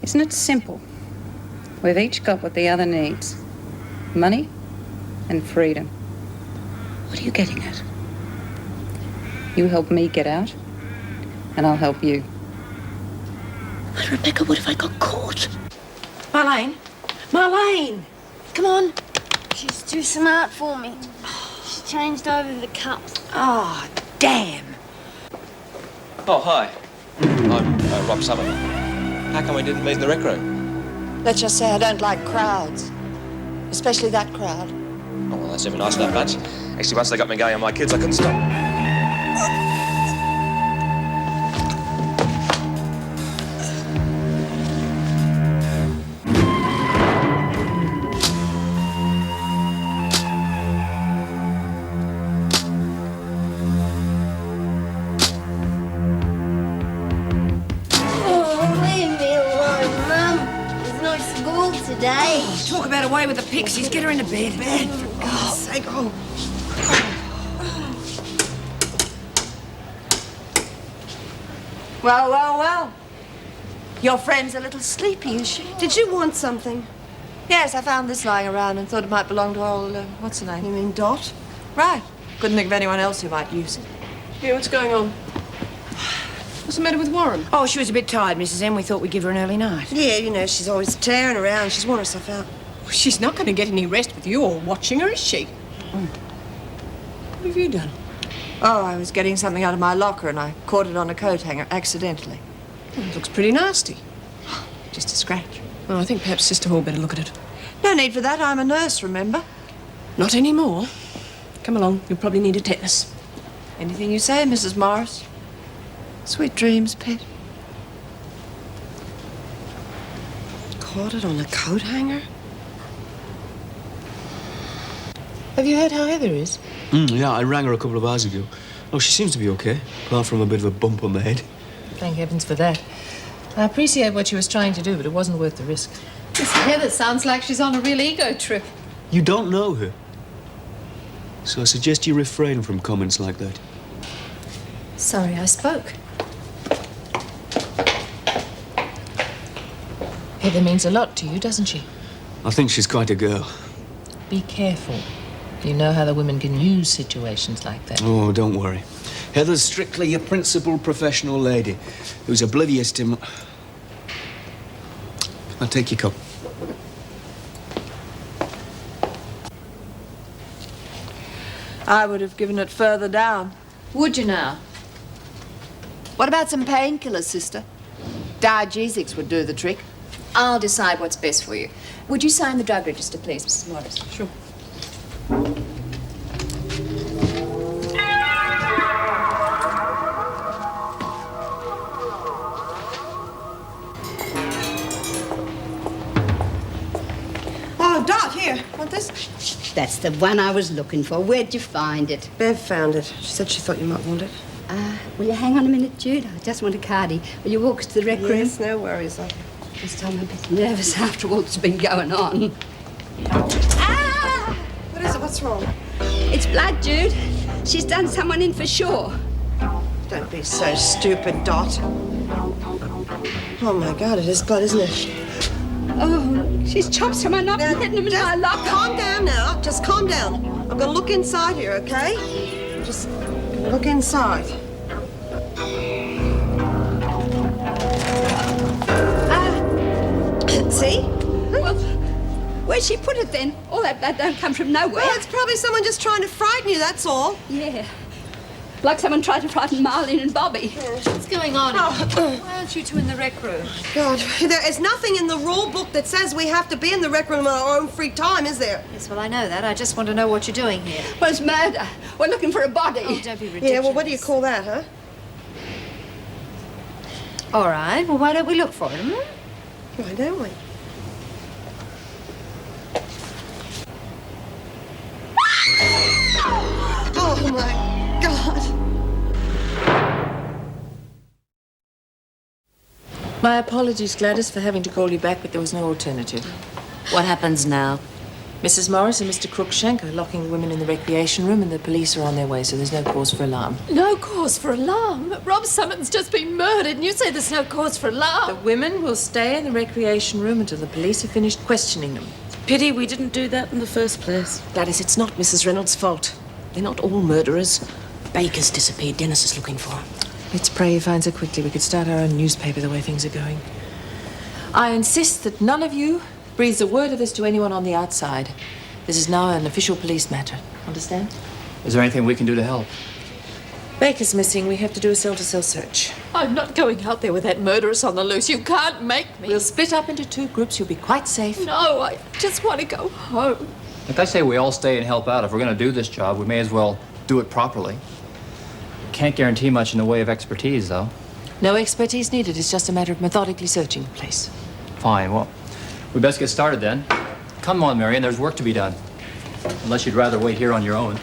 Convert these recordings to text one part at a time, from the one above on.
Isn't it simple? We've each got what the other needs. Money and freedom. What are you getting at? You help me get out, and I'll help you. But Rebecca, what if I got caught? Marlene? Marlene! Come on. She's too smart for me. She's changed over the cups. Oh, damn. Oh, hi. I'm Rob Summerman. How come we didn't meet in the rec room? Let's just say I don't like crowds. Especially that crowd. Oh, well, that's even nice enough, bunch. Actually, once they got me going on my kids, I couldn't stop. Today. Talk about away with the pixies. Get her into bed. Bed, for God's sake. Oh. Well. Your friend's a little sleepy, is she? Did you want something? Yes, I found this lying around and thought it might belong to old, what's her name? You mean Dot? Right. Couldn't think of anyone else who might use it. Yeah, what's going on? What's the matter with Warren? Oh, she was a bit tired, Mrs. M. We thought we'd give her an early night. Yeah, you know, she's always tearing around. She's worn herself out. She's not going to get any rest with you all watching her, is she? What have you done? Oh, I was getting something out of my locker and I caught it on a coat hanger accidentally. Well, it looks pretty nasty. Just a scratch. Well, I think perhaps Sister Hall better look at it. No need for that. I'm a nurse, remember? Not anymore. Come along. You'll probably need a tetanus. Anything you say, Mrs. Morris. Sweet dreams, pet. Caught it on a coat hanger? Have you heard how Heather is? Yeah, I rang her a couple of hours ago. Oh, she seems to be okay, apart from a bit of a bump on the head. Thank heavens for that. I appreciate what she was trying to do, but it wasn't worth the risk. Miss Heather sounds like she's on a real ego trip. You don't know her. So I suggest you refrain from comments like that. Sorry, I spoke. Heather means a lot to you, doesn't she? I think she's quite a girl. Be careful. You know how the women can use situations like that. Oh, don't worry. Heather's strictly a principled professional lady who's oblivious to... I'll take your cup. I would have given it further down. Would you now? What about some painkillers, sister? Diagesics would do the trick. I'll decide what's best for you. Would you sign the drug register, please, Mrs. Morris? Sure. Oh, Dot, here. Want this? That's the one I was looking for. Where'd you find it? Bev found it. She said she thought you might want it. Will you hang on a minute, Jude? I just want a cardie. Will you walk us to the rec room? Yes, no worries. This time I'm a bit nervous after what's been going on. Ah! What is it? What's wrong? It's blood, Jude. She's done someone in for sure. Don't be so stupid, Dot. Oh, my God, it is blood, isn't it? Oh, she's chopped someone up and hidden them in my locker. Calm down now. Just calm down. I'm going to look inside here, okay? Just look inside. See? Well, where'd she put it then? All that blood don't come from nowhere. Well, it's probably someone just trying to frighten you, that's all. Yeah. Like someone tried to frighten Marlene and Bobby. What's going on? Why aren't you two in the rec room? God, there is nothing in the rule book that says we have to be in the rec room on our own free time, is there? Yes, well, I know that. I just want to know what you're doing here. Well, it's murder. We're looking for a body. Oh, don't be ridiculous. Yeah, well, what do you call that, huh? All right. Well, why don't we look for it, Why don't we? Oh, my God. My apologies, Gladys, for having to call you back, but there was no alternative. What happens now? Mrs. Morris and Mr. Cruikshank are locking women in the recreation room, and the police are on their way, so there's no cause for alarm. No cause for alarm? Rob Summerton's just been murdered, and you say there's no cause for alarm? The women will stay in the recreation room until the police have finished questioning them. Pity we didn't do that in the first place. Gladys, it's not Mrs. Reynolds' fault. They're not all murderers. Baker's disappeared. Dennis is looking for her. Let's pray he finds her quickly. We could start our own newspaper the way things are going. I insist that none of you breathes a word of this to anyone on the outside. This is now an official police matter. Understand? Is there anything we can do to help? Baker's missing. We have to do a cell-to-cell search. I'm not going out there with that murderess on the loose. You can't make me. We'll split up into 2 groups. You'll be quite safe. No, I just want to go home. Like I say, we all stay and help out. If we're going to do this job, we may as well do it properly. Can't guarantee much in the way of expertise, though. No expertise needed. It's just a matter of methodically searching the place. Fine, well, we best get started then. Come on, Marion, there's work to be done. Unless you'd rather wait here on your own.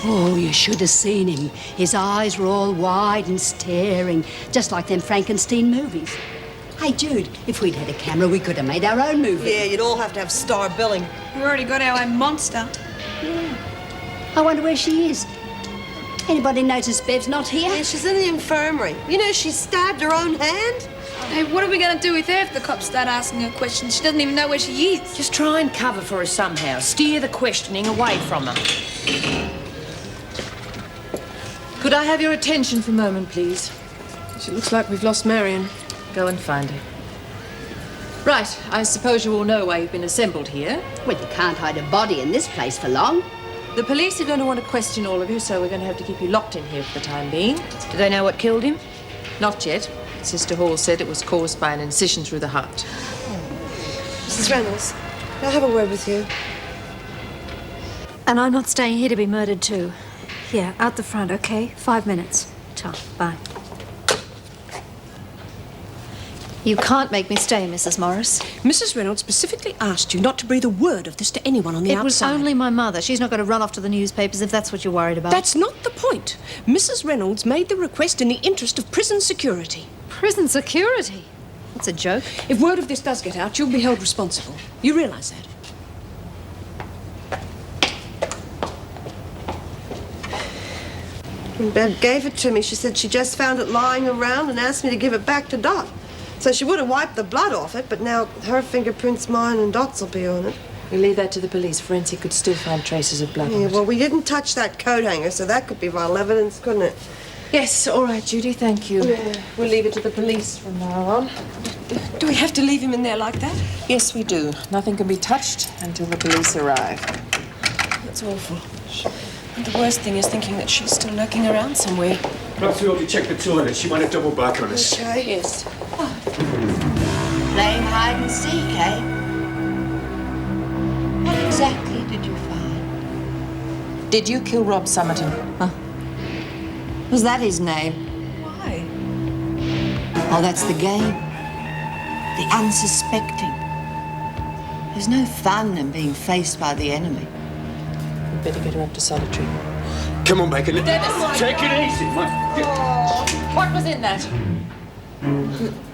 Oh, you should have seen him. His eyes were all wide and staring, just like them Frankenstein movies. Hey, Jude, if we'd had a camera, we could have made our own movie. Yeah, you'd all have to have star billing. We already got our own monster. I wonder where she is. Anybody notice Bev's not here? Yeah, she's in the infirmary. You know, she stabbed her own hand. Hey, what are we going to do with her if the cops start asking her questions? She doesn't even know where she is. Just try and cover for her somehow. Steer the questioning away from her. Could I have your attention for a moment, please? She looks like we've lost Marion. Go and find her. Right, I suppose you all know why you've been assembled here. Well, you can't hide a body in this place for long. The police are going to want to question all of you, so we're going to have to keep you locked in here for the time being. Do they know what killed him? Not yet. Sister Hall said it was caused by an incision through the heart. Mrs. Reynolds, may I have a word with you? And I'm not staying here to be murdered too. Here, out the front, okay? 5 minutes. Ta. Bye. You can't make me stay, Mrs. Morris. Mrs. Reynolds specifically asked you not to breathe a word of this to anyone on the outside. It was only my mother. She's not going to run off to the newspapers if that's what you're worried about. That's not the point. Mrs. Reynolds made the request in the interest of prison security. Prison security? That's a joke. If word of this does get out, you'll be held responsible. You realise that? When Bev gave it to me, she said she just found it lying around and asked me to give it back to Dot. So she would have wiped the blood off it, but now her fingerprints, mine, and Dot's will be on it. We leave that to the police. Forensic could still find traces of blood on Yeah, it. well, we didn't touch that coat hanger, so that could be vital evidence, couldn't it? Yes, all right, Judy, thank you. Yeah. We'll leave it to the police from now on. Do we have to leave him in there like that? Yes, we do. Nothing can be touched until the police arrive. That's awful. And the worst thing is thinking that she's still lurking around somewhere. Perhaps we ought to check the toilet. She might have doubled back on us. Okay. Yes. Playing hide and seek, eh? What exactly did you find? Did you kill Rob Summerton? Huh? Was that his name? Why? Oh, that's the game. The unsuspecting. There's no fun in being faced by the enemy. We'd better get her up to solitary. Come on, Bacon. Dennis! Take it easy. What was in that?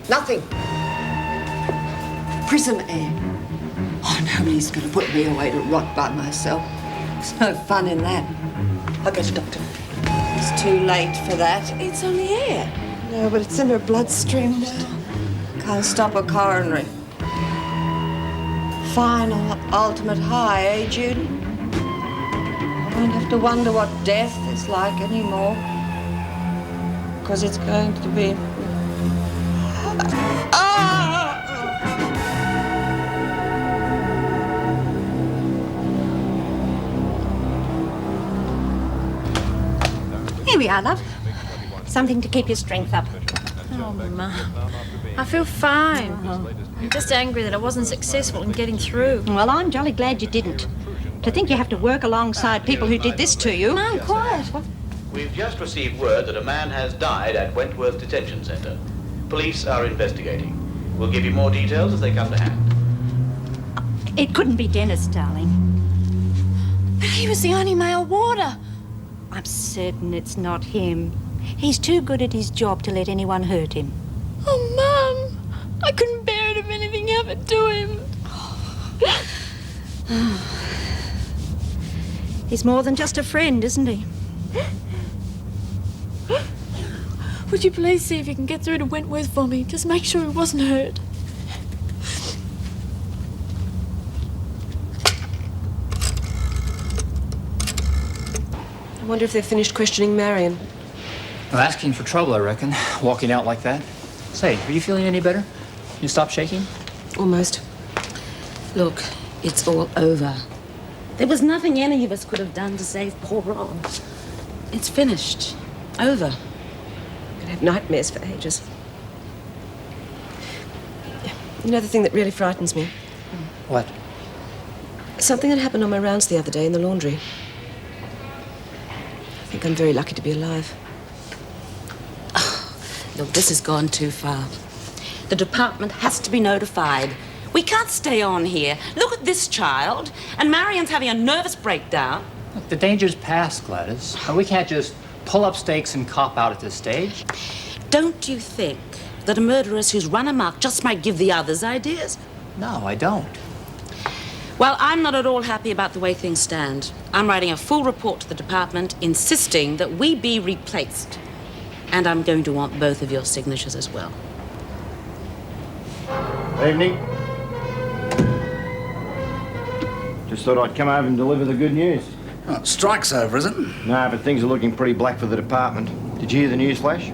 Nothing. Prison air. Oh, nobody's going to put me away to rot by myself. There's no fun in that. I'll get a doctor. It's too late for that. It's only air. No, but it's in her bloodstream now. Can't stop a coronary. Final, ultimate high, eh, Judy? I won't have to wonder what death is like anymore. Because it's going to be... Here we are, love. Something to keep your strength up. Oh, Ma. I feel fine. I'm just angry that I wasn't successful in getting through. Well, I'm jolly glad you didn't. To think you have to work alongside people who did this to you. No, quiet. What? We've just received word that a man has died at Wentworth Detention Centre. Police are investigating. We'll give you more details as they come to hand. It couldn't be Dennis, darling. But he was the only male warder. I'm certain it's not him. He's too good at his job to let anyone hurt him. Oh, Mum, I couldn't bear it if anything happened to him. He's more than just a friend, isn't he? Would you please see if you can get through to Wentworth for me? Just make sure he wasn't hurt. I wonder if they've finished questioning Marion. Well, asking for trouble, I reckon. Walking out like that. Say, are you feeling any better? You stop shaking? Almost. Look, it's all over. There was nothing any of us could have done to save poor Rob. It's finished. Over. I'm gonna have nightmares for ages. You know the thing that really frightens me? What? Something that happened on my rounds the other day in the laundry. I think I'm very lucky to be alive. Look, this has gone too far. The department has to be notified. We can't stay on here. Look at this child. And Marion's having a nervous breakdown. Look, the danger's past, Gladys. We can't just pull up stakes and cop out at this stage. Don't you think that a murderess who's run amok just might give the others ideas? No, I don't. Well, I'm not at all happy about the way things stand. I'm writing a full report to the department insisting that we be replaced. And I'm going to want both of your signatures as well. Evening. Just thought I'd come over and deliver the good news. Oh, strike's over, is it? No, but things are looking pretty black for the department. Did you hear the news flash?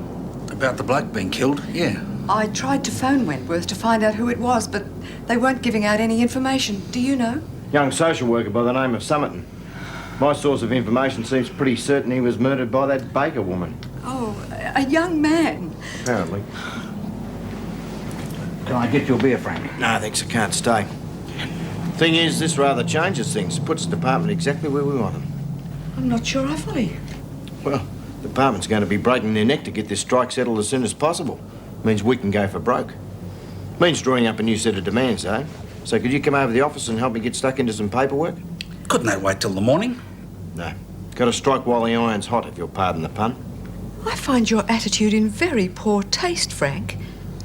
About the bloke being killed? Yeah. I tried to phone Wentworth to find out who it was, but they weren't giving out any information. Do you know? Young social worker by the name of Summerton. My source of information seems pretty certain he was murdered by that Baker woman. Oh, a young man. Apparently. Can I get you a beer, Frank? No, thanks, I can't stay. Thing is, this rather changes things. Puts the department exactly where we want them. I'm not sure I follow you. Well, the department's going to be breaking their neck to get this strike settled as soon as possible. Means we can go for broke. Means drawing up a new set of demands, eh? So could you come over to the office and help me get stuck into some paperwork? Couldn't that wait till the morning? No. Got to strike while the iron's hot, if you'll pardon the pun. I find your attitude in very poor taste, Frank.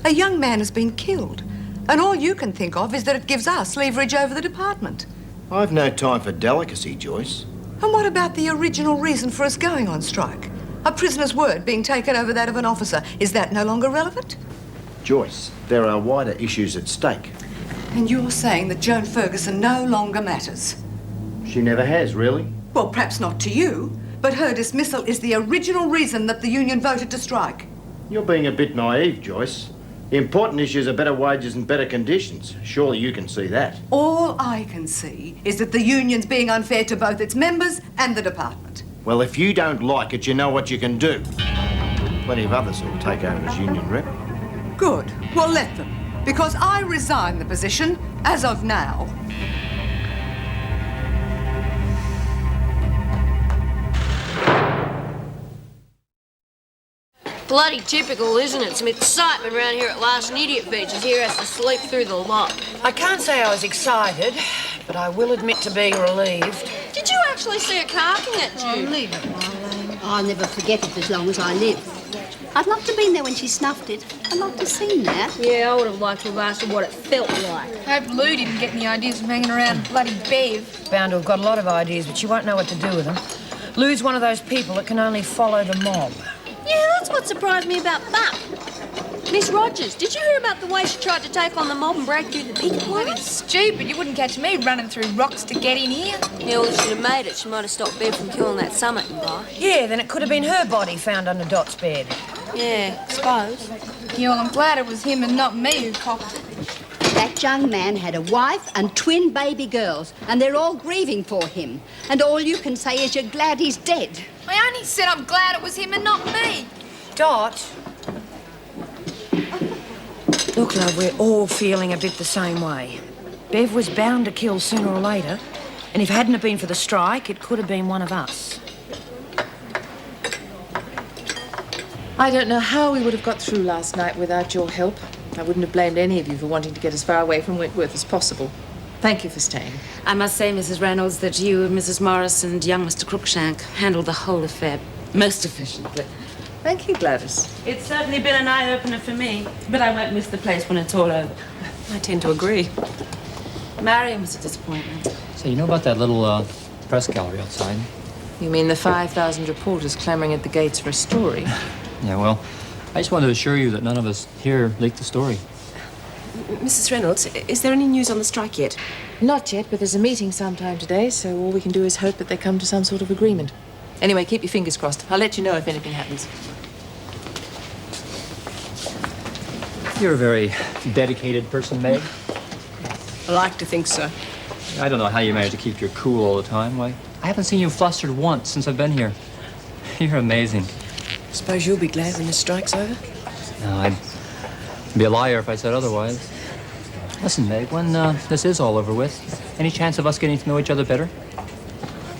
A young man has been killed, and all you can think of is that it gives us leverage over the department. I've no time for delicacy, Joyce. And what about the original reason for us going on strike? A prisoner's word being taken over that of an officer. Is that no longer relevant? Joyce, there are wider issues at stake. And you're saying that Joan Ferguson no longer matters? She never has, really. Well, perhaps not to you, but her dismissal is the original reason that the union voted to strike. You're being a bit naive, Joyce. The important issues are better wages and better conditions. Surely you can see that. All I can see is that the union's being unfair to both its members and the department. Well, if you don't like it, you know what you can do. Plenty of others who'll take over as union rep. Good. Well, let them. Because I resign the position as of now. Bloody typical, isn't it? Some excitement around here at last. An idiot features here has to sleep through the lot. I can't say I was excited, but I will admit to being relieved. Did you actually see it carking it, Jude? Leave it, Marlene. I'll never forget it as long as I live. I'd love to have been there when she snuffed it. I'd like to have seen that. Yeah, I would have liked to have asked her what it felt like. Hope Lou didn't get any ideas from hanging around bloody Bev. Bound to have got a lot of ideas, but she won't know what to do with them. Lou's one of those people that can only follow the mob. Yeah, that's what surprised me about Buck. Miss Rogers, did you hear about the way she tried to take on the mob and break through the picket Well, line? it's stupid. You wouldn't catch me running through rocks to get in here. Yeah, well, if she'd have made it, she might have stopped Bev from killing that Summerton guy. Yeah, then it could have been her body found under Dot's bed. Yeah, suppose. Yeah, well, I'm glad it was him and not me who cocked it. That young man had a wife and twin baby girls, and they're all grieving for him. And all you can say is you're glad he's dead. I only said I'm glad it was him and not me. Dot. Look, love, we're all feeling a bit the same way. Bev was bound to kill sooner or later, and if it hadn't have been for the strike, it could have been one of us. I don't know how we would have got through last night without your help. I wouldn't have blamed any of you for wanting to get as far away from Wentworth as possible. Thank you for staying. I must say, Mrs. Reynolds, that you, Mrs. Morris, and young Mr. Crookshank handled the whole affair most efficiently. Thank you, Gladys. It's certainly been an eye-opener for me, but I won't miss the place when it's all over. I tend to agree. Marion was a disappointment. So you know about that little press gallery outside? You mean the 5,000 reporters clamoring at the gates for a story? Yeah, well, I just wanted to assure you that none of us here leaked the story. Mrs. Reynolds, is there any news on the strike yet? Not yet, but there's a meeting sometime today, so all we can do is hope that they come to some sort of agreement. Anyway, keep your fingers crossed. I'll let you know if anything happens. You're a very dedicated person, Meg. I like to think so. I don't know how you manage to keep your cool all the time. Why, I haven't seen you flustered once since I've been here. You're amazing. Suppose you'll be glad when the strike's over? No, I'd be a liar if I said otherwise. Listen, Meg, when this is all over with, any chance of us getting to know each other better?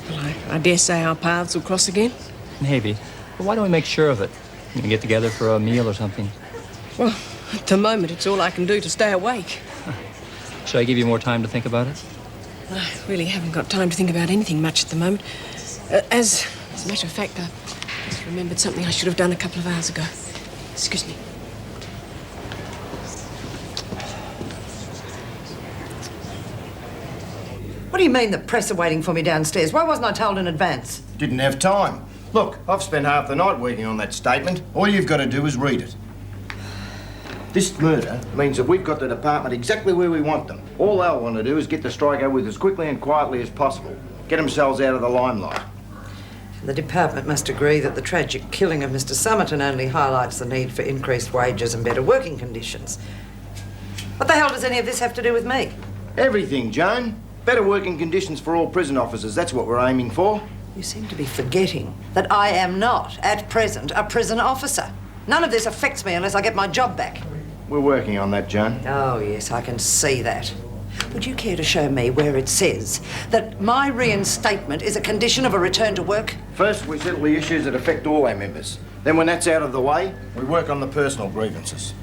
Well, I dare say our paths will cross again. Maybe. But why don't we make sure of it? We can get together for a meal or something. Well, at the moment, it's all I can do to stay awake. Should I give you more time to think about it? I really haven't got time to think about anything much at the moment. As a matter of fact, I just remembered something I should have done a couple of hours ago. Excuse me. What do you mean the press are waiting for me downstairs? Why wasn't I told in advance? Didn't have time. Look, I've spent half the night working on that statement. All you've got to do is read it. This murder means that we've got the department exactly where we want them. All they'll want to do is get the strike over with as quickly and quietly as possible. Get themselves out of the limelight. The department must agree that the tragic killing of Mr. Summerton only highlights the need for increased wages and better working conditions. What the hell does any of this have to do with me? Everything, Joan. Better working conditions for all prison officers. That's what we're aiming for. You seem to be forgetting that I am not, at present, a prison officer. None of this affects me unless I get my job back. We're working on that, Joan. Oh, yes, I can see that. Would you care to show me where it says that my reinstatement is a condition of a return to work? First, we settle the issues that affect all our members. Then, when that's out of the way, we work on the personal grievances.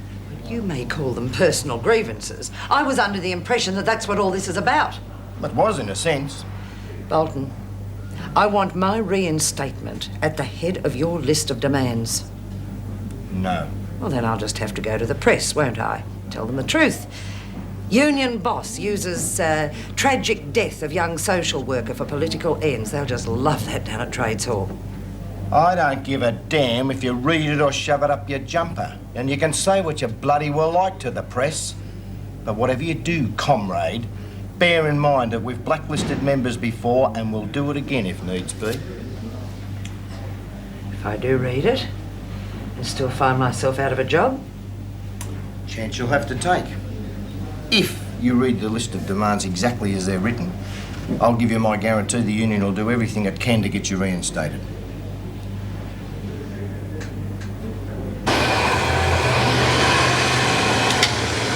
You may call them personal grievances. I was under the impression that that's what all this is about. It was, in a sense. Bolton, I want my reinstatement at the head of your list of demands. No. Well, then I'll just have to go to the press, won't I? Tell them the truth. Union boss uses tragic death of young social worker for political ends. They'll just love that down at Trades Hall. I don't give a damn if you read it or shove it up your jumper. And you can say what you bloody well like to the press. But whatever you do, comrade, bear in mind that we've blacklisted members before and we'll do it again if needs be. If I do read it and still find myself out of a job? Chance you'll have to take. If you read the list of demands exactly as they're written, I'll give you my guarantee the union will do everything it can to get you reinstated.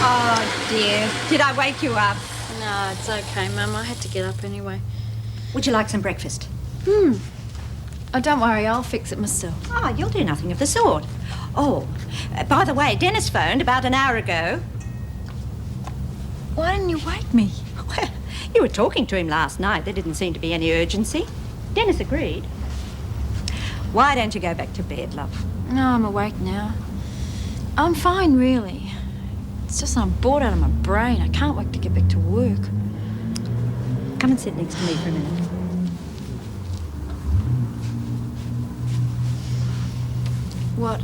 Oh, dear. Did I wake you up? No, it's okay, Mum. I had to get up anyway. Would you like some breakfast? Oh, don't worry. I'll fix it myself. Oh, you'll do nothing of the sort. Oh, by the way, Dennis phoned about an hour ago. Why didn't you wake me? Well, you were talking to him last night. There didn't seem to be any urgency. Dennis agreed. Why don't you go back to bed, love? No, I'm awake now. I'm fine, really. It's just I'm bored out of my brain. I can't wait to get back to work. Come and sit next to me for a minute. What?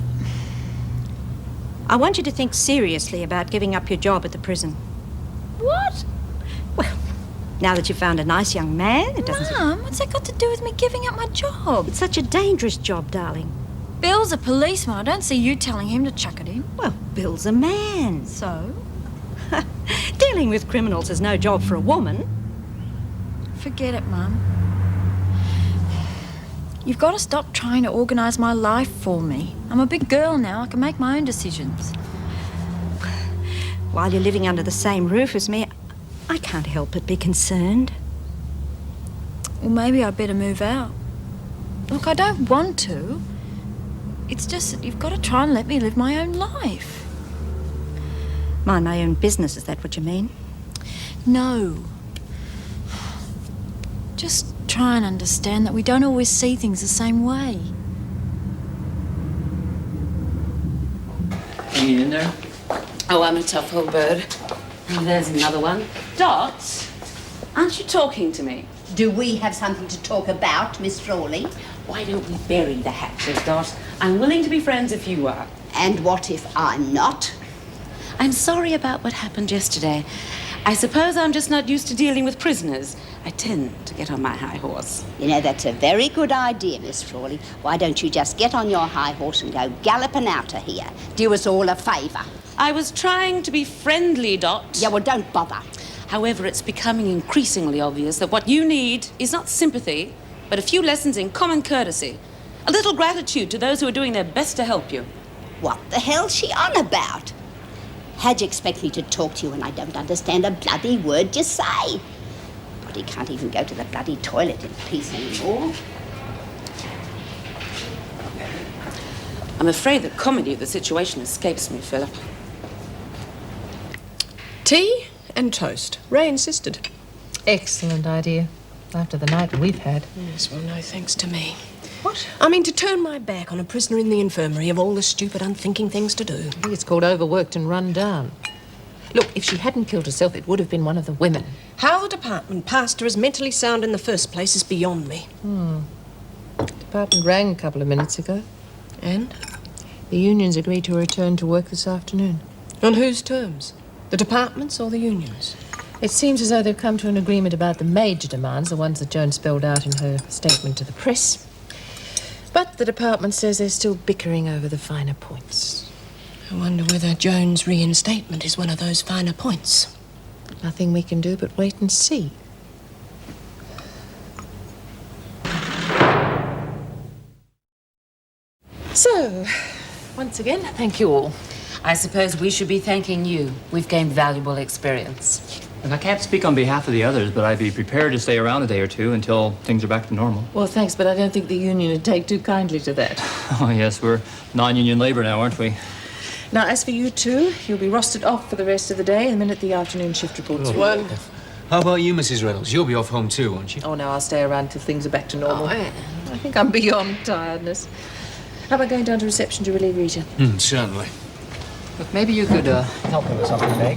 I want you to think seriously about giving up your job at the prison. What? Well, now that you've found a nice young man, it doesn't... Mum, what's that got to do with me giving up my job? It's such a dangerous job, darling. Bill's a policeman. I don't see you telling him to chuck it in. Well, Bill's a man. So? Dealing with criminals is no job for a woman. Forget it, Mum. You've got to stop trying to organise my life for me. I'm a big girl now. I can make my own decisions. While you're living under the same roof as me, I can't help but be concerned. Well, maybe I'd better move out. Look, I don't want to. It's just that you've got to try and let me live my own life. Mind my own business, is that what you mean? No. Just try and understand that we don't always see things the same way. hanging in there? Oh, I'm a tough old bird. And there's another one. Dot, aren't you talking to me? Do we have something to talk about, Miss Frawley? Why don't we bury the hatchet, Dot? I'm willing to be friends if you are. And what if I'm not? I'm sorry about what happened yesterday. I suppose I'm just not used to dealing with prisoners. I tend to get on my high horse. You know, that's a very good idea, Miss Frawley. Why don't you just get on your high horse and go galloping out of here? Do us all a favour. I was trying to be friendly, Dot. Yeah, well, don't bother. However, it's becoming increasingly obvious that what you need is not sympathy, but a few lessons in common courtesy. A little gratitude to those who are doing their best to help you. What the hell's she on about? How'd you expect me to talk to you when I don't understand a bloody word you say? He can't even go to the bloody toilet in peace anymore. I'm afraid the comedy of the situation escapes me, Philip. Tea and toast. Ray insisted. Excellent idea. After the night we've had. Yes, well, no thanks to me. What? I mean, to turn my back on a prisoner in the infirmary of all the stupid, unthinking things to do. I think it's called overworked and run down. Look, if she hadn't killed herself, it would have been one of the women. How the department passed her as mentally sound in the first place is beyond me. Department rang a couple of minutes ago. And? The unions agreed to return to work this afternoon. On whose terms? The department's or the unions? It seems as though they've come to an agreement about the major demands, the ones that Joan spelled out in her statement to the press. But the department says they're still bickering over the finer points. I wonder whether Joan's reinstatement is one of those finer points. Nothing we can do but wait and see. So, once again, thank you all. I suppose we should be thanking you. We've gained valuable experience. And I can't speak on behalf of the others, but I'd be prepared to stay around a day or two until things are back to normal. Well, thanks, but I don't think the union would take too kindly to that. Oh, yes, we're non-union labor now, aren't we? Now, as for you two, you'll be rostered off for the rest of the day the minute the afternoon shift reports. Wonderful. How about you, Mrs. Reynolds? You'll be off home too, won't you? Oh, no, I'll stay around till things are back to normal. Oh, yeah. I think I'm beyond tiredness. How about going down to reception to relieve Rita? Certainly. Look, maybe you could help me with something, Meg.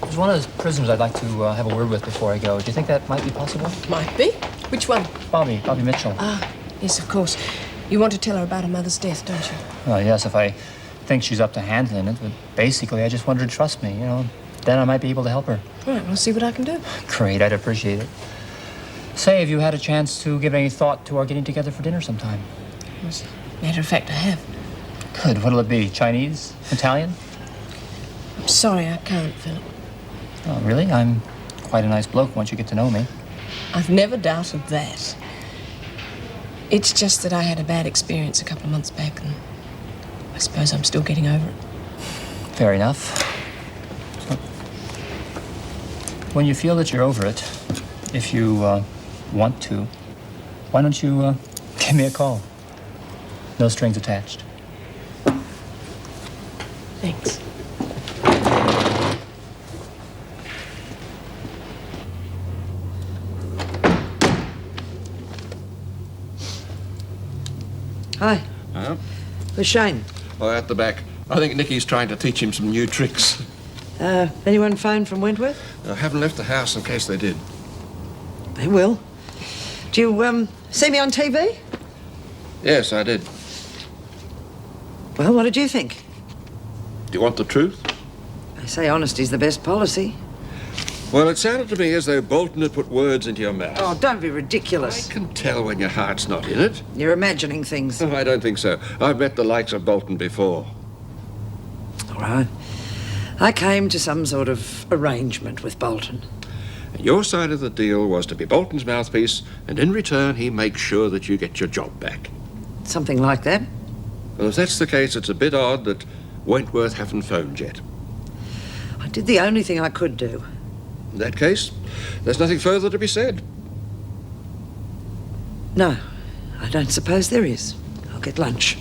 There's one of those prisoners I'd like to have a word with before I go. Do you think that might be possible? Might be. Which one? Bobby Mitchell. Ah, yes, of course. You want to tell her about her mother's death, don't you? Well, yes, if I think she's up to handling it, but basically I just want her to trust me, you know. Then I might be able to help her. All right, we'll see what I can do. Great, I'd appreciate it. Say, have you had a chance to give any thought to our getting together for dinner sometime? As a matter of fact, I have. Good. What'll it be? Chinese? Italian? I'm sorry, I can't, Philip. Oh, really? I'm quite a nice bloke once you get to know me. I've never doubted that. It's just that I had a bad experience a couple of months back, and I suppose I'm still getting over it. Fair enough. When you feel that you're over it, if you want to, why don't you give me a call? No strings attached. Thanks. Hi. Where's Shane? Oh, at the back. I think Nicky's trying to teach him some new tricks. Anyone phone from Wentworth? I haven't left the house in case they did. They will. Do you, see me on TV? Yes, I did. Well, what did you think? Do you want the truth? They say honesty's the best policy. Well, it sounded to me as though Bolton had put words into your mouth. Oh, don't be ridiculous. I can tell when your heart's not in it. You're imagining things. Oh, I don't think so. I've met the likes of Bolton before. All right. I came to some sort of arrangement with Bolton. And your side of the deal was to be Bolton's mouthpiece, and in return, he makes sure that you get your job back. Something like that. Well, if that's the case, it's a bit odd that Wentworth haven't phoned yet. I did the only thing I could do. In that case, there's nothing further to be said. No, I don't suppose there is. I'll get lunch.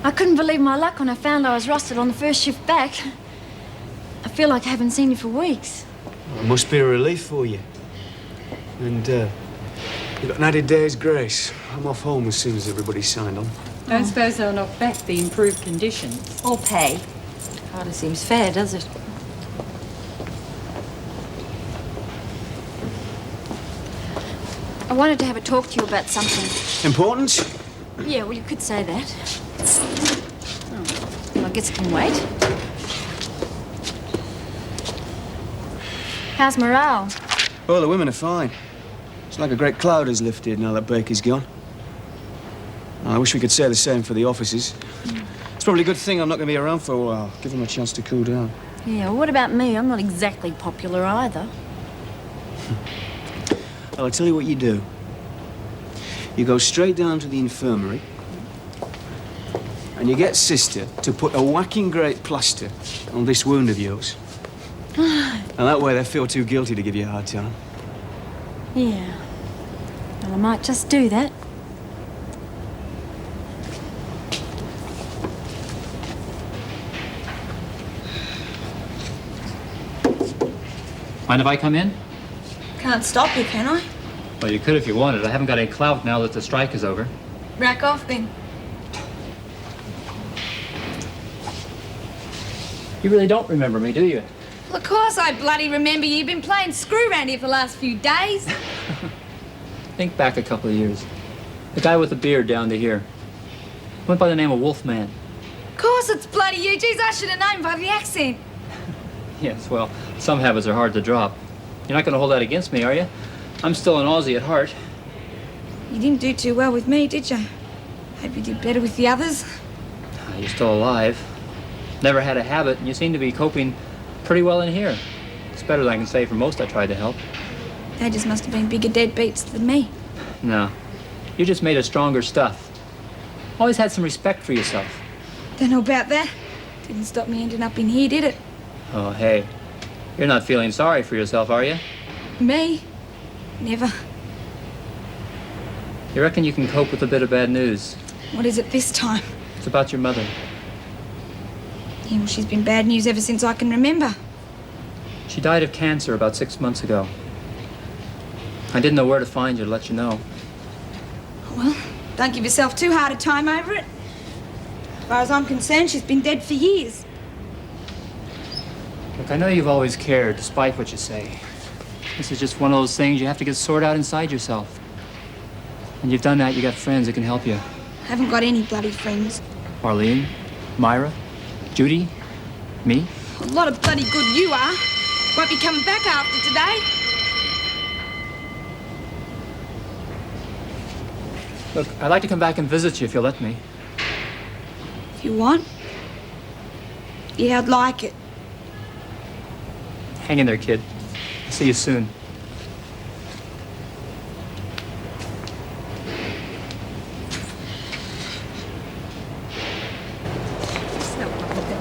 I couldn't believe my luck when I found I was rostered on the first shift back. I feel like I haven't seen you for weeks. It must be a relief for you. And You've got an added day's grace. I'm off home as soon as everybody's signed on. Don't suppose they'll knock back the improved conditions. Or pay. Hardly seems fair, does it? I wanted to have a talk to you about something. Important? Yeah, well, you could say that. Oh, well, I guess it can wait. How's morale? Oh, the women are fine. It's like a great cloud has lifted now that Baker's gone. I wish we could say the same for the officers. It's probably a good thing I'm not going to be around for a while. Give them a chance to cool down. Yeah, well, what about me? I'm not exactly popular either. Well, I'll tell you what you do. You go straight down to the infirmary and you get Sister to put a whacking great plaster on this wound of yours. And that way they feel too guilty to give you a hard time. Yeah. Well, I might just do that. Mind if I come in? Can't stop you, can I? Well, you could if you wanted. I haven't got any clout now that the strike is over. Rack off then. You really don't remember me, do you? Well, of course I bloody remember you. You've been playing screw around here for the last few days. Think back a couple of years. The guy with the beard down to here. Went by the name of Wolfman. Of course it's bloody you. Jeez, I should have known by the accent. Yes, well, some habits are hard to drop. You're not going to hold that against me, are you? I'm still an Aussie at heart. You didn't do too well with me, did you? Hope you did better with the others. You're still alive. Never had a habit, and you seem to be coping pretty well in here. It's better than I can say for most I tried to help. They just must have been bigger deadbeats than me. No. You just made of stronger stuff. Always had some respect for yourself. Don't know about that. Didn't stop me ending up in here, did it? Oh, hey. You're not feeling sorry for yourself, are you? Me? Never. You reckon you can cope with a bit of bad news? What is it this time? It's about your mother. Yeah, well, she's been bad news ever since I can remember. She died of cancer about 6 months ago. I didn't know where to find you to let you know. Well, don't give yourself too hard a time over it. As far as I'm concerned, she's been dead for years. Look, I know you've always cared, despite what you say. This is just one of those things you have to get sorted out inside yourself. And you've done that, you got friends that can help you. I haven't got any bloody friends. Marlene, Myra, Judy, me. A lot of bloody good you are. Won't be coming back after today. Look, I'd like to come back and visit you if you'll let me. If you want. Yeah, I'd like it. Hang in there, kid. I'll see you soon.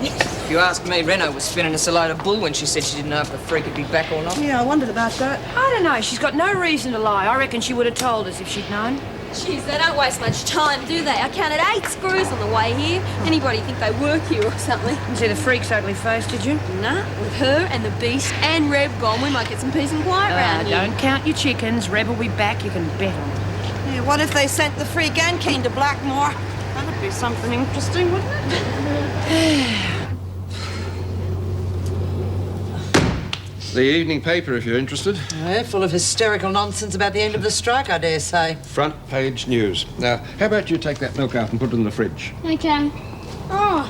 If you ask me, Reno was spinning us a load of bull when she said she didn't know if the freak would be back or not. Yeah, I wondered about that. I don't know. She's got no reason to lie. I reckon she would have told us if she'd known. Jeez, they don't waste much time, do they? I counted 8 screws on the way here. Anybody think they work here or something? You see the freak's ugly face, did you? Nah, with her and the beast and Reb gone, we might get some peace and quiet round here. Don't count your chickens. Reb will be back, you can bet on it. Yeah, what if they sent the freak and Keen to Blackmore? That'd be something interesting, wouldn't it? The evening paper, if you're interested. Yeah, full of hysterical nonsense about the end of the strike, I dare say. Front page news. Now, how about you take that milk out and put it in the fridge? Okay. Oh.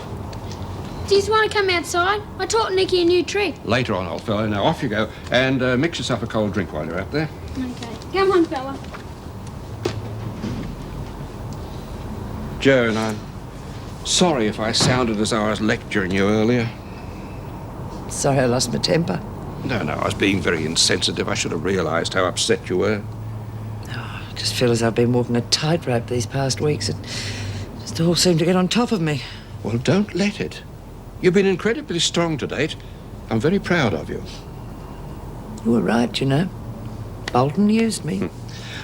Do you want to come outside? I taught Nicky a new trick. Later on, old fellow. Now, off you go. And mix yourself a cold drink while you're out there. Okay. Come on, fella. Joan, I'm sorry if I sounded as though I was lecturing you earlier. Sorry I lost my temper. No, I was being very insensitive. I should have realised how upset you were. I just feel as I've been walking a tightrope these past weeks. It just all seemed to get on top of me. Well, don't let it. You've been incredibly strong to date. I'm very proud of you. You were right, you know. Bolton used me.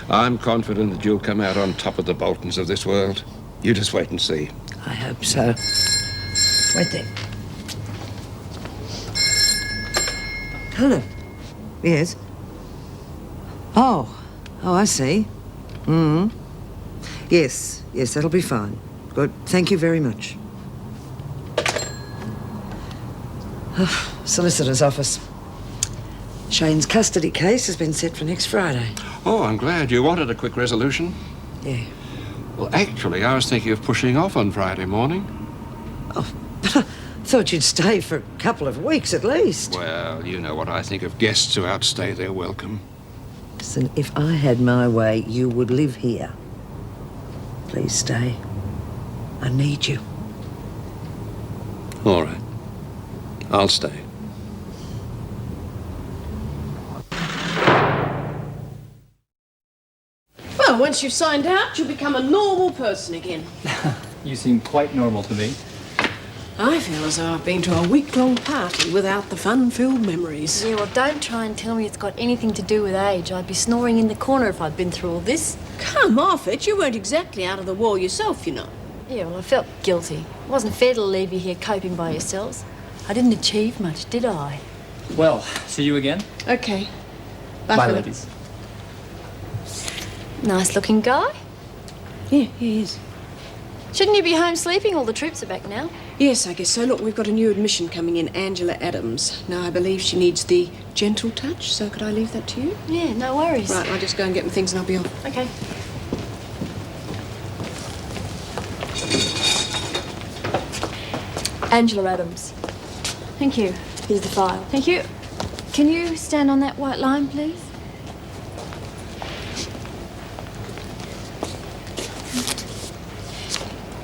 I'm confident that you'll come out on top of the Boltons of this world. You just wait and see. I hope so. Wait there. Hello. Yes. Oh, I see. Yes, that'll be fine. Good. Thank you very much. Solicitor's office. Shane's custody case has been set for next Friday. Oh, I'm glad. You wanted a quick resolution? Yeah. Well, actually, I was thinking of pushing off on Friday morning. Thought you'd stay for a couple of weeks at least. Well, you know what I think of guests who outstay their welcome. Listen, if I had my way, you would live here. Please stay. I need you. All right. I'll stay. Well, once you've signed out, you'll become a normal person again. You seem quite normal to me. I feel as though I've been to a week-long party without the fun-filled memories. Yeah, well, don't try and tell me it's got anything to do with age. I'd be snoring in the corner if I'd been through all this. Come off it. You weren't exactly out of the war yourself, you know. Yeah, well, I felt guilty. It wasn't fair to leave you here coping by yourselves. I didn't achieve much, did I? Well, see you again. Okay. Bye, Philip. ladies. Nice-looking guy. Yeah, he is. Shouldn't you be home sleeping? All the troops are back now. Yes, I guess so. Look, we've got a new admission coming in, Angela Adams. Now, I believe she needs the gentle touch, so could I leave that to you? Yeah, no worries. Right, I'll just go and get my things and I'll be off. Okay. Angela Adams. Thank you. Here's the file. Thank you. Can you stand on that white line, please?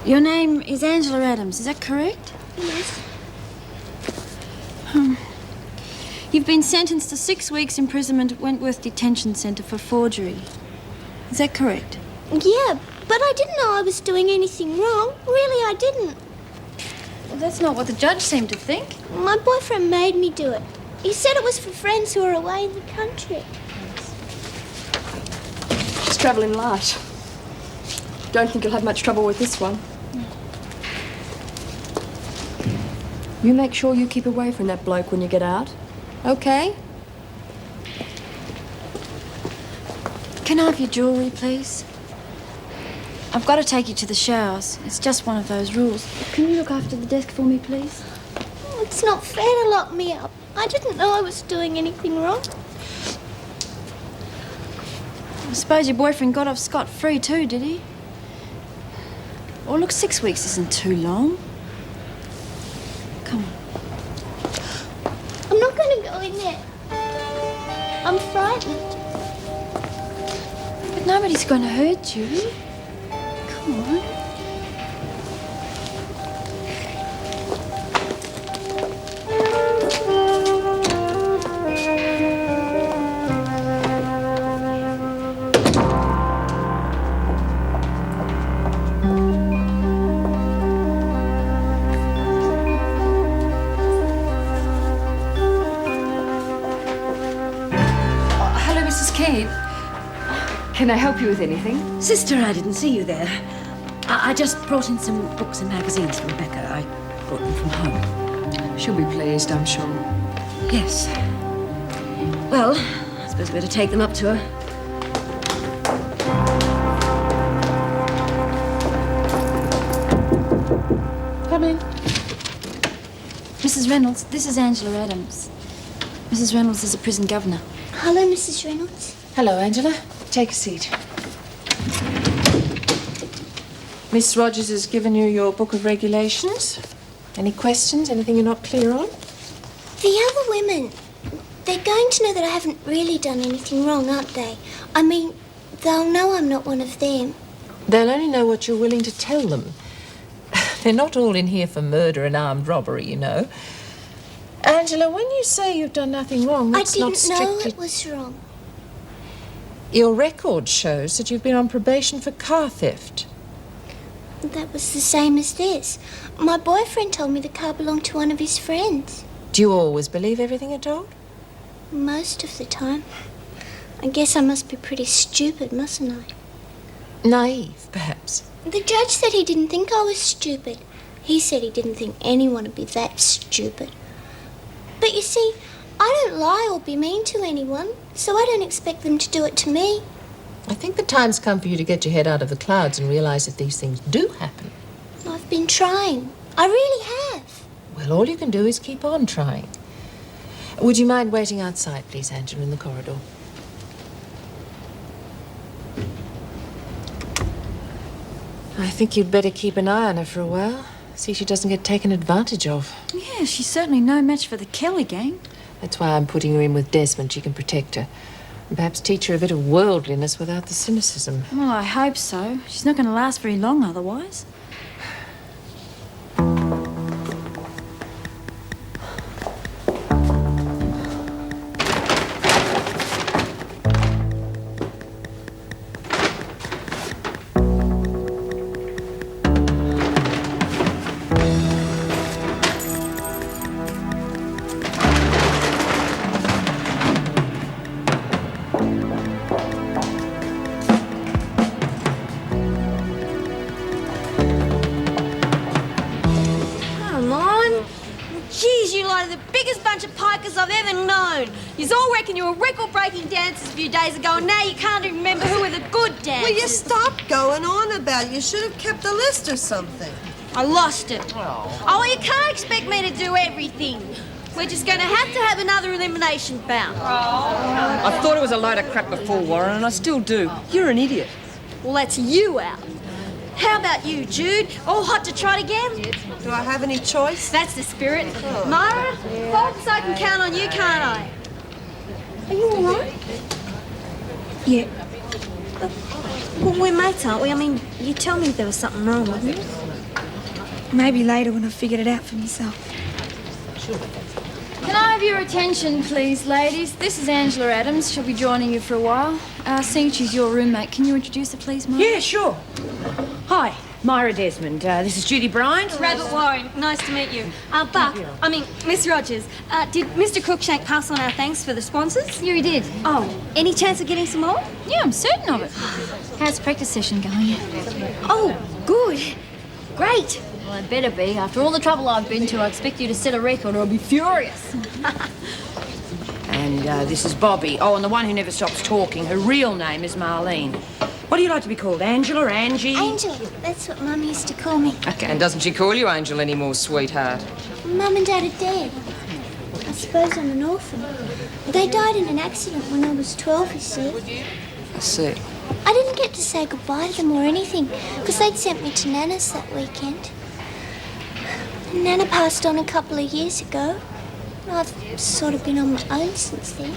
Your name is Angela Adams, is that correct? Yes. You've been sentenced to 6 weeks imprisonment at Wentworth Detention Centre for forgery. Is that correct? Yeah, but I didn't know I was doing anything wrong. Really, I didn't. Well, that's not what the judge seemed to think. My boyfriend made me do it. He said it was for friends who are away in the country. She's travelling light. Don't think you'll have much trouble with this one. You make sure you keep away from that bloke when you get out. Okay? Can I have your jewellery, please? I've got to take you to the showers. It's just one of those rules. Can you look after the desk for me, please? It's not fair to lock me up. I didn't know I was doing anything wrong. I suppose your boyfriend got off scot-free too, did he? Oh, look, 6 weeks isn't too long. Come on. I'm not going to go in there. I'm frightened. But nobody's going to hurt you. Come on. Can I help you with anything? Sister, I didn't see you there. I just brought in some books and magazines for Rebecca. I brought them from home. She'll be pleased, I'm sure. Yes. Well, I suppose we better take them up to her. Come in. Mrs. Reynolds, this is Angela Adams. Mrs. Reynolds is a prison governor. Hello, Mrs. Reynolds. Hello, Angela. Take a seat. Miss Rogers has given you your book of regulations. Any questions? Anything you're not clear on? The other women, they're going to know that I haven't really done anything wrong, aren't they? I mean, they'll know I'm not one of them. They'll only know what you're willing to tell them. They're not all in here for murder and armed robbery, you know. Angela, when you say you've done nothing wrong, that's not strictly... I didn't know it was wrong. Your record shows that you've been on probation for car theft. That was the same as this. My boyfriend told me the car belonged to one of his friends. Do you always believe everything you're told? Most of the time. I guess I must be pretty stupid, mustn't I? Naive, perhaps. The judge said he didn't think I was stupid. He said he didn't think anyone would be that stupid. But you see, I don't lie or be mean to anyone, so I don't expect them to do it to me. I think the time's come for you to get your head out of the clouds and realise that these things do happen. I've been trying. I really have. Well, all you can do is keep on trying. Would you mind waiting outside, please, Angela, in the corridor? I think you'd better keep an eye on her for a while. See she doesn't get taken advantage of. Yeah, she's certainly no match for the Kelly gang. That's why I'm putting her in with Desmond. She can protect her. And perhaps teach her a bit of worldliness without the cynicism. Well, I hope so. She's not going to last very long otherwise. I've ever known. You all reckon you were record-breaking dancers a few days ago, and now you can't even remember who were the good dancers. Will you stop going on about it? You should have kept a list or something. I lost it. Oh, well, you can't expect me to do everything. We're just going to have another elimination bout. I thought it was a load of crap before, Warren, and I still do. You're an idiot. Well, that's you out. How about you, Jude? All hot to try it again? Do I have any choice? That's the spirit. Myra, Fox, I can count on you, can't I? Are you all right? Yeah. Well, we're mates, aren't we? I mean, you tell me if there was something wrong, wouldn't you? Maybe later when I've figured it out for myself. Can I have your attention, please, ladies? This is Angela Adams. She'll be joining you for a while. Seeing she's your roommate, can you introduce her, please, Myra? Yeah, sure. Hi, Myra Desmond. This is Judy Bryant. Rabbit Warren, nice to meet you. Miss Rogers, did Mr. Crookshank pass on our thanks for the sponsors? Yeah, he did. Oh, any chance of getting some more? Yeah, I'm certain of it. How's the practice session going? Oh, good. Great. Well, it better be. After all the trouble I've been to, I expect you to set a record or I'll be furious. And this is Bobby. Oh, and the one who never stops talking. Her real name is Marlene. What do you like to be called? Angela, Angie? Angel. That's what Mum used to call me. Okay, and doesn't she call you Angel anymore, sweetheart? Mum and Dad are dead. I suppose I'm an orphan. They died in an accident when I was 12, you see. I see. I didn't get to say goodbye to them or anything, because they'd sent me to Nana's that weekend. And Nana passed on a couple of years ago. I've sort of been on my own since then.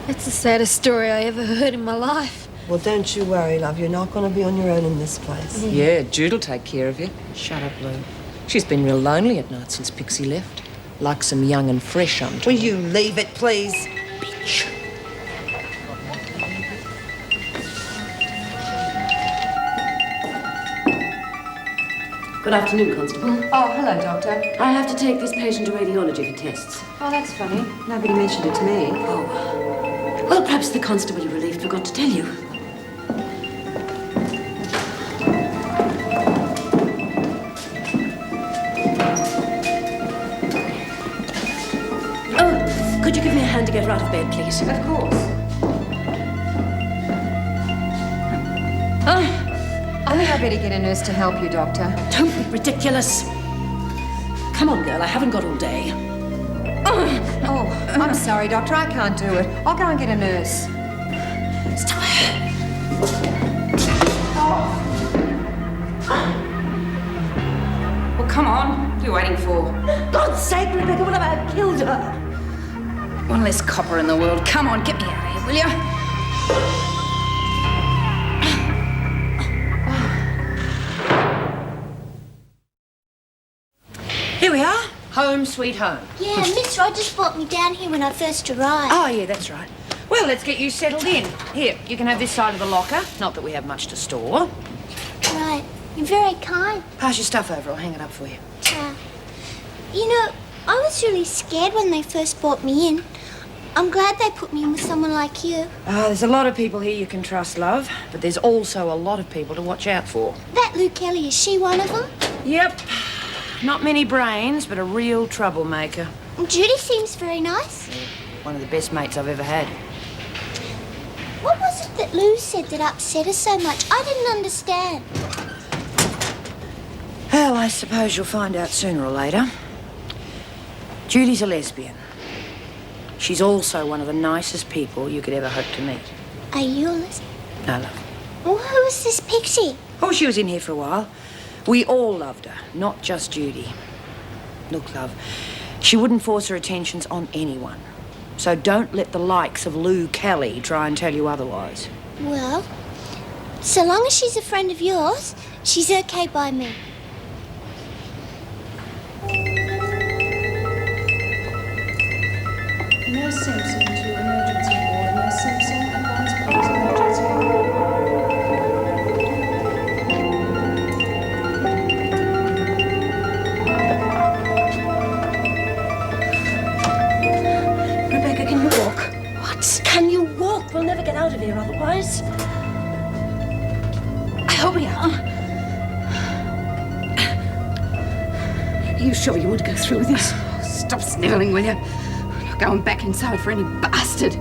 That's the saddest story I ever heard in my life. Well, don't you worry, love. You're not going to be on your own in this place. Yeah, Jude'll take care of you. Shut up, Lou. She's been real lonely at night since Pixie left. Like some young and fresh, I'm told. Will you leave it, please? Bitch. Good afternoon, Constable. Oh, hello, Doctor. I have to take this patient to radiology for tests. Oh, that's funny. Nobody mentioned it to me. Oh. Well, perhaps the constable you relieved forgot to tell you. Oh, could you give me a hand to get her out of bed, please? Of course. I think I better get a nurse to help you, Doctor. Don't be ridiculous. Come on, girl, I haven't got all day. Oh, I'm sorry, Doctor, I can't do it. I'll go and get a nurse. Stop. Well, come on. What are you waiting for? God's sake, Rebecca, what have I killed her? One less copper in the world. Come on, get me out of here, will you? Here we are. Home sweet home. Yeah, Miss Rogers brought me down here when I first arrived. Oh, yeah, that's right. Well, let's get you settled in. Here, you can have this side of the locker. Not that we have much to store. Right. You're very kind. Pass your stuff over. I'll hang it up for you. You know, I was really scared when they first brought me in. I'm glad they put me in with someone like you. There's a lot of people here you can trust, love. But there's also a lot of people to watch out for. That Lou Kelly, is she one of them? Yep. Not many brains, but a real troublemaker. Judy seems very nice. One of the best mates I've ever had. What was it that Lou said that upset her so much? I didn't understand. Well, I suppose you'll find out sooner or later. Judy's a lesbian. She's also one of the nicest people you could ever hope to meet. Are you a lesbian? No, love. Well, who is this Pixie? Oh, she was in here for a while. We all loved her, not just Judy. Look, love, she wouldn't force her attentions on anyone. So don't let the likes of Lou Kelly try and tell you otherwise. Well, so long as she's a friend of yours, she's okay by me. Nurse Simpson to emergency ward. Nurse Simpson, advance please, emergency ward. Rebecca, can you walk? What? Can you walk? We'll never get out of here otherwise. Help me out. Are you sure you want to go through with this? Stop snivelling, will you? I'm not going back inside for any bastard.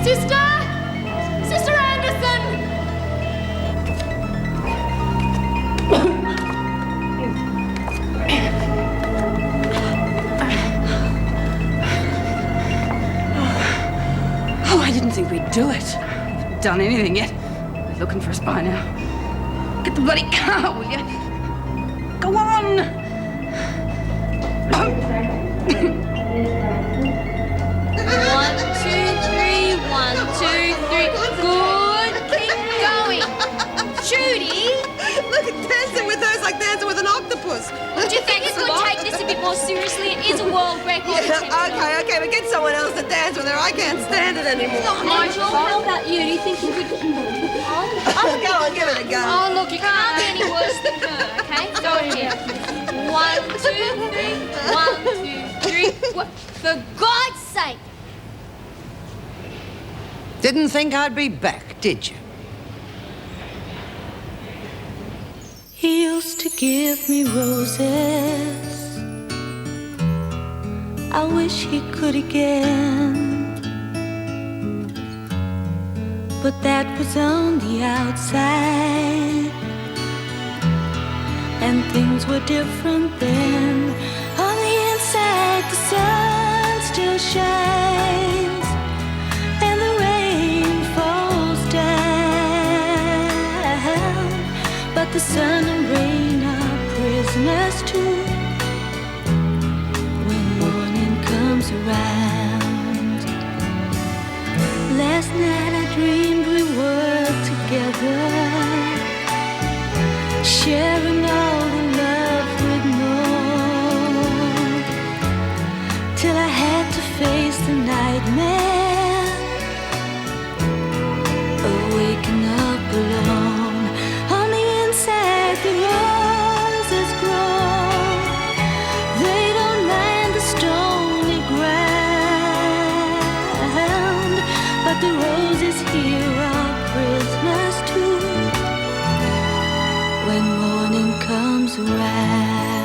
Sister! Sister Anderson! Oh, I didn't think we'd do it. Haven't done anything yet. They're looking for us by now. Get the bloody car, will you? Go on! 1, 2, 3, 1, 2, 3. Good. Keep going. Judy! Look at dancing with her is like dancing with an octopus. Would you think you could take this a bit more seriously? It is a world record. Yeah, okay, but get someone else to dance with her. I can't stand it anymore. Nigel, how about you? Do you think you could... Oh, go on, give it a go. Oh, look, you can't be any worse than her, okay? Go here. 1, 2, 3. 1, 2, 3. What? For God's sake! Didn't think I'd be back, did you? He used to give me roses. I wish he could again. But that was on the outside, and things were different then. On the inside, the sun still shines, and the rain falls down. But the sun and rain are prisoners too when morning comes around. Last night I dreamed we were together, sharing all the love we'd known, till I had to face the nightmare of waking up alone. On the inside the roses grow, they don't mind the stony ground, but the roses here are prisoners too when morning comes around.